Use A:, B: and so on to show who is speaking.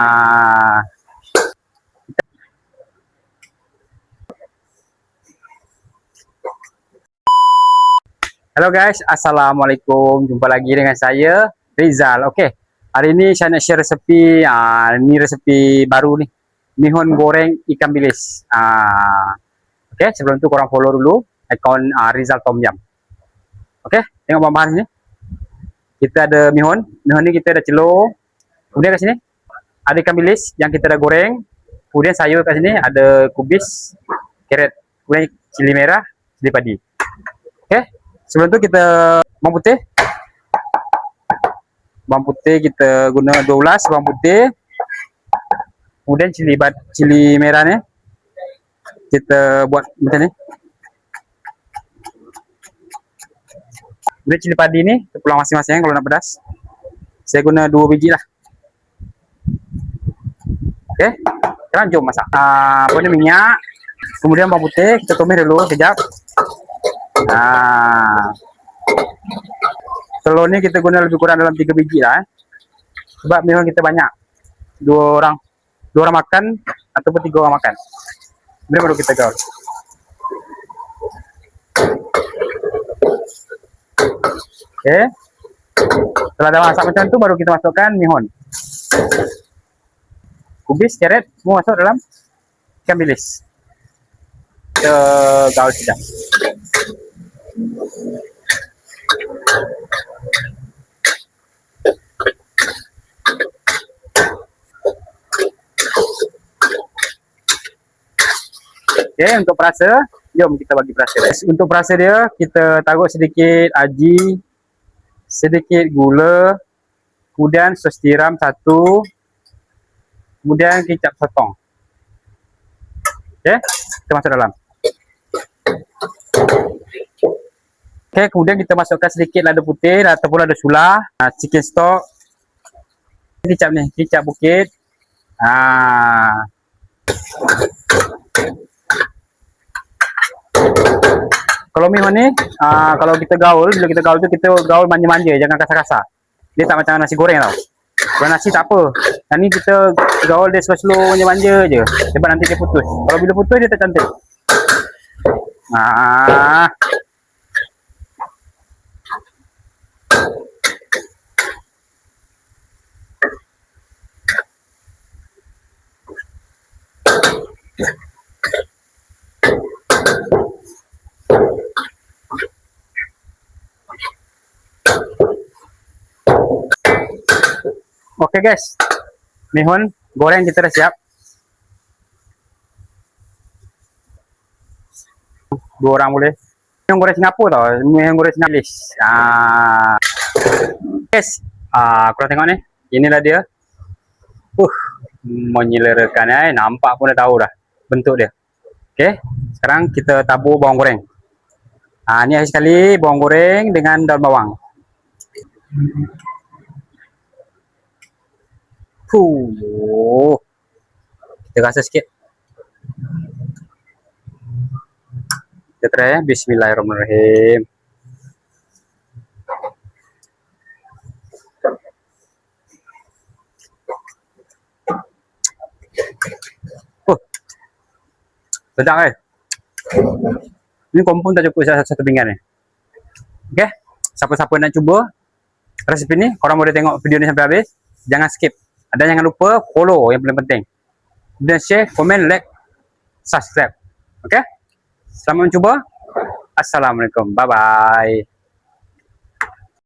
A: Ah, Halo guys, assalamualaikum. Jumpa lagi dengan saya Rizal. Oke, hari ini saya nak share resepi. Ini resepi baru nih, mihun goreng ikan bilis. Oke, sebelum itu korang follow dulu akun Rizal Tom Yam. Oke, tengok bahan-bahan sini. Kita ada mihun. Mihun ini kita ada celur. Kemudian kat sini ada ikan bilis yang kita dah goreng. Kemudian sayur kat sini ada kubis, carrot, kemudian cili merah, cili padi. Oke, sebelum itu kita bawang putih. Bawang putih kita guna 12 bawang putih. Kemudian cili merah ni kita buat macam ni. Kemudian cili padi ni terpulang masing-masing kalau nak pedas. Saya guna 2 biji lah. Oke, sekarang jom masak. Apa ni, minyak. Kemudian bawang putih kita tumis dulu sekejap. Telur ni kita guna lebih kurang dalam 3 biji lah. Sebab memang kita banyak. 2 orang makan ataupun 3 orang makan. Kemudian baru kita gaul. Oke. Setelah dah masak macam tu baru kita masukkan mihun. Kubis, carrot semua masuk dalam ikan bilis. Kita gaul sekejap. Okay, untuk perasa, jom kita bagi perasa. Untuk perasa dia, kita taruh sedikit aji, sedikit gula, kemudian sos tiram 1, kemudian kicap sotong. Okay, kita masuk dalam. Okay, kemudian kita masukkan sedikit lada putih ataupun lada sula, chicken stock, kicap ni, kicap bukit. Kalau mihun ni, kalau kita gaul, bila kita gaul tu kita gaul manja-manja, jangan kasar-kasar. Dia tak macam nasi goreng tau. Kalau nasi tak apa. Yang ni kita gaul dia slow-slow, manja-manja je. Sebab nanti dia putus. Kalau bila putus dia tak cantik. Oke guys, mihun goreng kita dah siap. 2 orang boleh. Mihun goreng Singapura tau, mihun goreng Singapura. Guys, korang tengok ni, inilah dia. Menyelerakan, nampak pun dah tahu dah bentuk dia. Oke, sekarang kita tabur bawang goreng. Ni akhir sekali bawang goreng dengan daun bawang. Kita rasa sikit. Kita try. Bismillahirrahmanirrahim. Sedap kan? Ini kompon tak cukup satu pinggan ni. Okay, siapa-siapa nak cuba resepi ni, korang boleh tengok video ni sampai habis. Jangan skip. Dan jangan lupa follow, yang paling penting. Dan share, komen, like, subscribe. Okay, selamat mencuba. Assalamualaikum. Bye-bye.